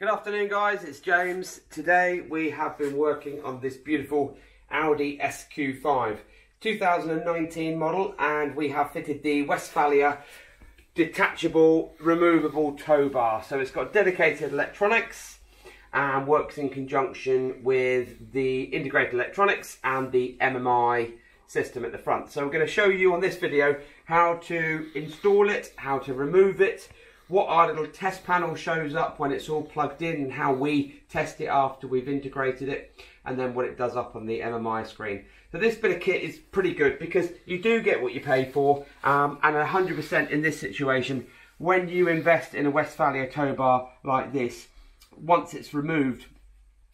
Good afternoon guys, it's James. Today we have been working on this beautiful Audi SQ5 2019 model, and we have fitted the Westfalia Detachable Removable Tow-Bar. So it's got dedicated electronics and works in conjunction with the integrated electronics and the MMI system at the front. So we're going to show you on this video how to install it, how to remove it, what our little test panel shows up when it's all plugged in, and how we test it after we've integrated it, and then what it does up on the MMI screen. So this bit of kit is pretty good because you do get what you pay for, and 100% in this situation, when you invest in a Westfalia Tow-Bar like this, once it's removed,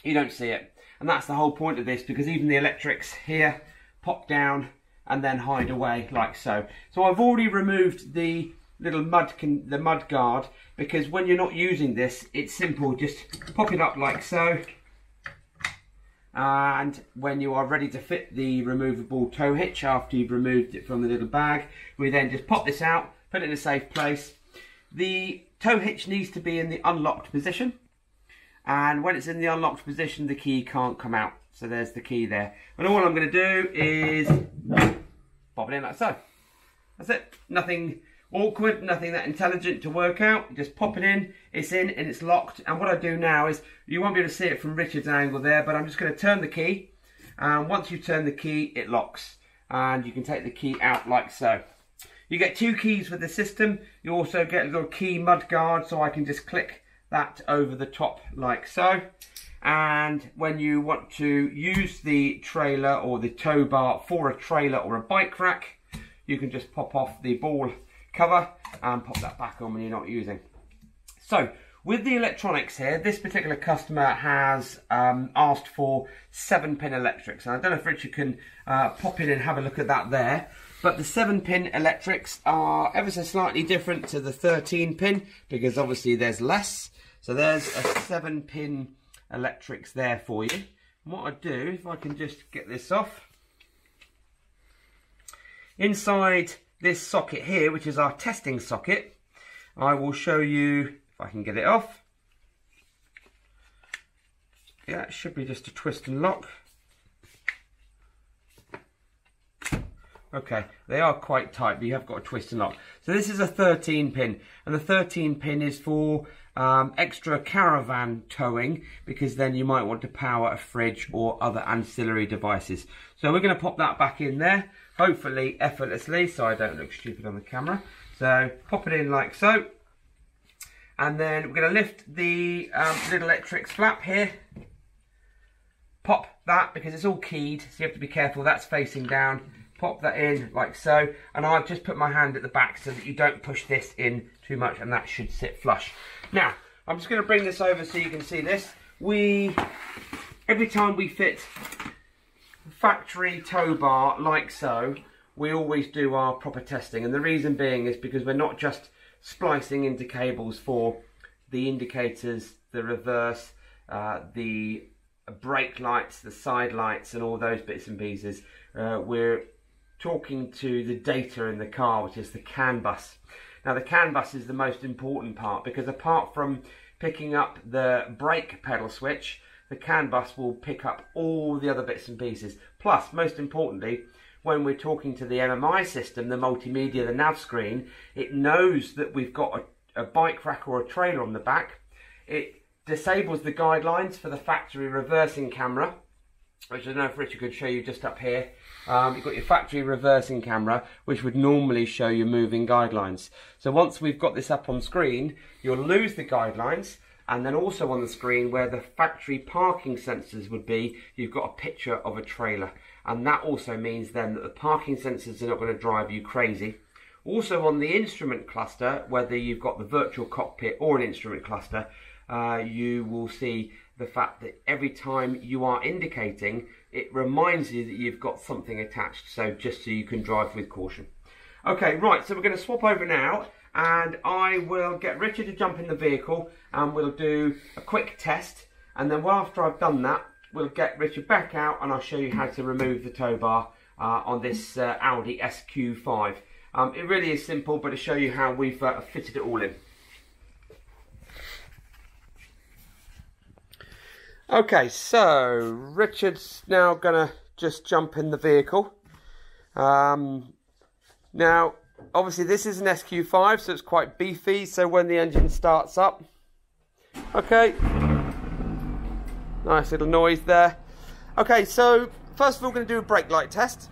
you don't see it. And that's the whole point of this, because even the electrics here pop down and then hide away like so. So I've already removed the little mud guard, because when you're not using this, it's simple, just pop it up like so, and when you are ready to fit the removable tow hitch after you've removed it from the little bag, we then just pop this out, put it in a safe place. The tow hitch needs to be in the unlocked position, and when it's in the unlocked position, the key can't come out. So there's the key there, and all I'm going to do is pop it in like so. That's it. Nothing awkward, nothing that intelligent to work out. You just pop it in, and it's locked. And what I do now is, you won't be able to see it from Richard's angle there, but I'm just going to turn the key, and once you turn the key, it locks, and you can take the key out like so. You get two keys for the system. You also get a little key mud guard, so I can just click that over the top like so. And when you want to use the trailer or the tow bar for a trailer or a bike rack, you can just pop off the ball cover and pop that back on when you're not using. So with the electronics here, this particular customer has asked for 7-pin electrics, and I don't know if Richard can pop in and have a look at that there, but the 7-pin electrics are ever so slightly different to the 13-pin, because obviously there's less. So there's a 7-pin electrics there for you. And what I do, if I can just get this off, inside this socket here, which is our testing socket, I will show you if I can get it off. Yeah, it should be just a twist and lock. Okay, they are quite tight, but you have got a twist and lock. So this is a 13-pin, and the 13-pin is for extra caravan towing, because then you might want to power a fridge or other ancillary devices. So we're going to pop that back in there, hopefully effortlessly, so I don't look stupid on the camera. So pop it in like so, and then we're going to lift the little electrics flap here, pop that, because it's all keyed, so you have to be careful, that's facing down. Pop that in like so, and I've just put my hand at the back so that you don't push this in too much, and that should sit flush. Now, I'm just going to bring this over so you can see this. Every time we fit factory tow bar like so, we always do our proper testing, and the reason being is because we're not just splicing into cables for the indicators, the reverse, the brake lights, the side lights, and all those bits and pieces. We're talking to the data in the car, which is the CAN bus. Now the CAN bus is the most important part, because apart from picking up the brake pedal switch, the CAN bus will pick up all the other bits and pieces. Plus, most importantly, when we're talking to the MMI system, the multimedia, the nav screen, it knows that we've got a bike rack or a trailer on the back. It disables the guidelines for the factory reversing camera, which I don't know if Richard could show you just up here. You've got your factory reversing camera, which would normally show you moving guidelines. So once we've got this up on screen, you'll lose the guidelines, and then also on the screen where the factory parking sensors would be, you've got a picture of a trailer. And that also means then that the parking sensors are not going to drive you crazy. Also on the instrument cluster, whether you've got the virtual cockpit or an instrument cluster, you will see the fact that every time you are indicating, it reminds you that you've got something attached, so just so you can drive with caution. Okay, right, so we're going to swap over now, and I will get Richard to jump in the vehicle, and we'll do a quick test, and then after I've done that, we'll get Richard back out, and I'll show you how to remove the tow bar on this Audi SQ5. It really is simple, but to show you how we've fitted it all in. Okay, so Richard's now gonna just jump in the vehicle. Now, obviously this is an SQ5, so it's quite beefy, so when the engine starts up, okay, nice little noise there. Okay, so first of all, we're going to do a brake light test.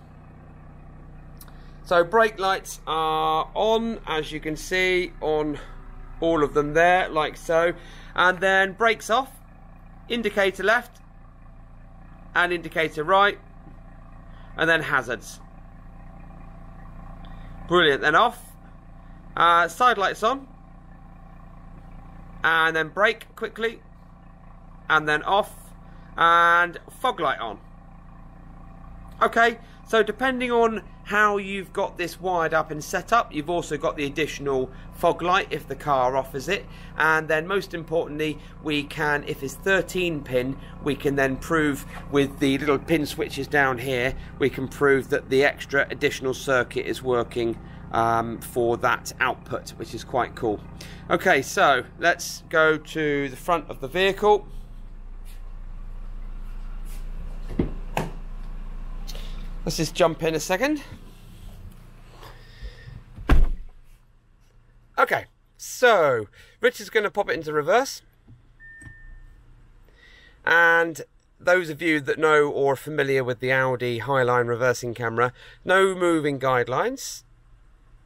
So brake lights are on, as you can see, on all of them there, like so. And then brakes off, indicator left, and indicator right, and then hazards. Brilliant, then off. Side lights on, and then brake quickly, and then off, and fog light on. Okay, so depending on how you've got this wired up and set up, you've also got the additional fog light if the car offers it. And then most importantly, we can, if it's 13 pin, we can then prove with the little pin switches down here, we can prove that the extra additional circuit is working for that output, which is quite cool. Okay, so let's go to the front of the vehicle. Let's just jump in a second. Okay, so Richard's going to pop it into reverse. And those of you that know or are familiar with the Audi Highline reversing camera, no moving guidelines,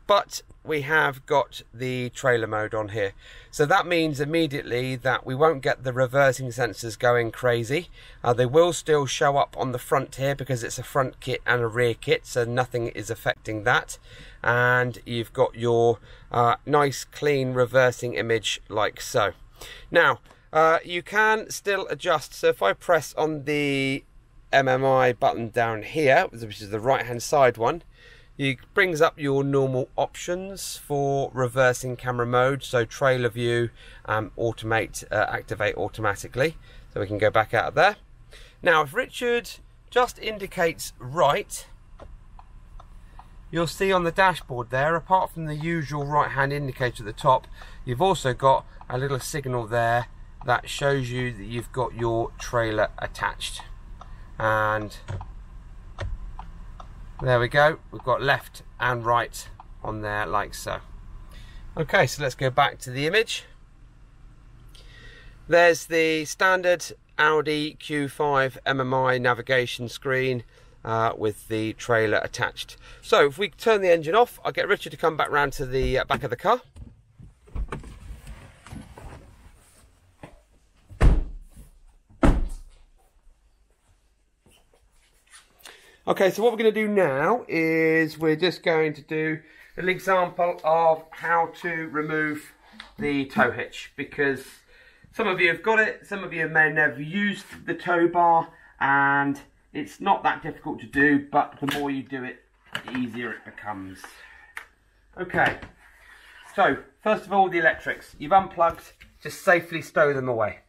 but we have got the trailer mode on here. So that means immediately that we won't get the reversing sensors going crazy. They will still show up on the front here because it's a front kit and a rear kit, so nothing is affecting that. And you've got your nice clean reversing image like so. Now, you can still adjust. So if I press on the MMI button down here, which is the right hand side one, it brings up your normal options for reversing camera mode. So trailer view, activate automatically. So we can go back out of there. Now if Richard just indicates right, you'll see on the dashboard there, apart from the usual right hand indicator at the top, you've also got a little signal there that shows you that you've got your trailer attached. And there we go, we've got left and right on there like so. Okay, so let's go back to the image. There's the standard Audi Q5 MMI navigation screen with the trailer attached. So if we turn the engine off, I'll get Richard to come back round to the back of the car. Okay, so what we're going to do now is we're just going to do an example of how to remove the tow hitch, because some of you have got it, some of you may have never used the tow bar, and it's not that difficult to do, but the more you do it, the easier it becomes. Okay, so first of all, the electrics. You've unplugged, just safely stow them away.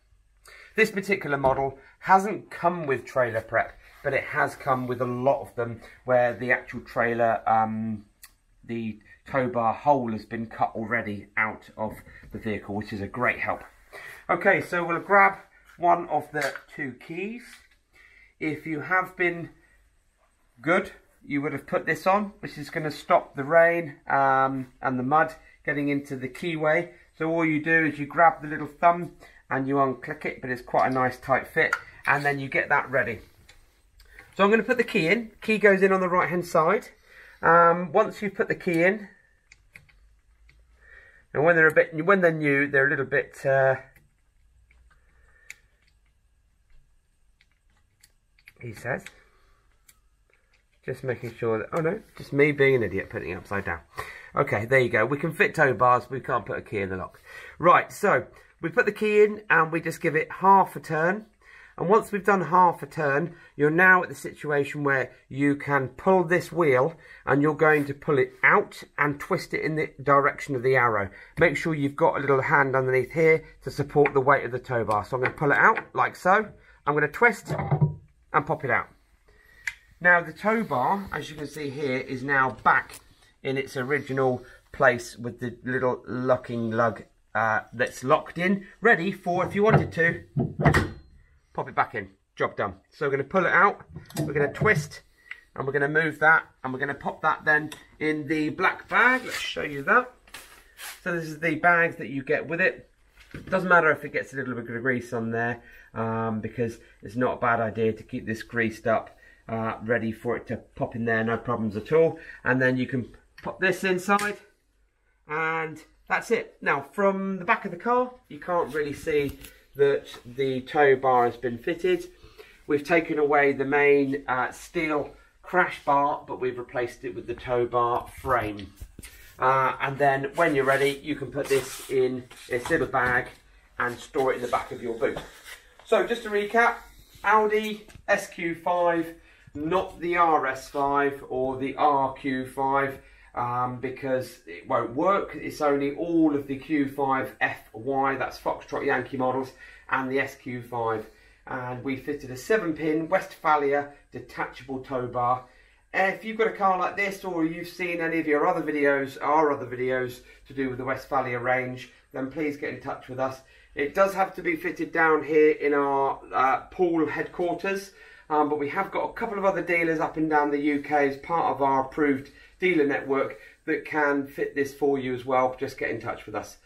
This particular model hasn't come with trailer prep, but it has come with a lot of them where the actual trailer, the tow bar hole has been cut already out of the vehicle, which is a great help. Okay, so we'll grab one of the two keys. If you have been good, you would have put this on, which is going to stop the rain and the mud getting into the keyway. So all you do is you grab the little thumb and you unclick it, but it's quite a nice tight fit, and then you get that ready. So I'm going to put the key in. Key goes in on the right hand side. Once you've put the key in, and when they're new, they're a little bit he says, just making sure that, oh no, just me being an idiot putting it upside down. Okay, there you go. We can fit tow bars, but we can't put a key in the lock. Right, so we put the key in and we just give it half a turn. And once we've done half a turn, you're now at the situation where you can pull this wheel and you're going to pull it out and twist it in the direction of the arrow. Make sure you've got a little hand underneath here to support the weight of the tow bar. So I'm going to pull it out like so. I'm going to twist and pop it out. Now the tow bar, as you can see here, is now back in its original place with the little locking lug that's locked in, ready for, if you wanted to, pop it back in. Job done. So we're going to pull it out, we're going to twist, and we're going to move that, and we're going to pop that then in the black bag. Let's show you that. So this is the bags that you get with it. It doesn't matter if it gets a little bit of grease on there, because it's not a bad idea to keep this greased up, ready for it to pop in there, no problems at all. And then you can pop this inside, and that's it. Now, from the back of the car, you can't really see that the tow bar has been fitted. We've taken away the main steel crash bar, but we've replaced it with the tow bar frame. And then when you're ready, you can put this in its little bag and store it in the back of your boot. So just to recap, Audi SQ5, not the RS5 or the RQ5, because it won't work. It's only all of the Q5FY, that's Foxtrot Yankee models, and the SQ5. And we fitted a 7-pin Westfalia Detachable Towbar. If you've got a car like this, or you've seen any of our other videos to do with the Westfalia range, then please get in touch with us. It does have to be fitted down here in our Poole headquarters, but we have got a couple of other dealers up and down the UK as part of our approved dealer network that can fit this for you as well. Just get in touch with us.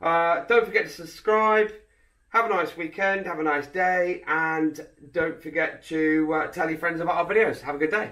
Don't forget to subscribe. Have a nice weekend, have a nice day, and don't forget to tell your friends about our videos. Have a good day.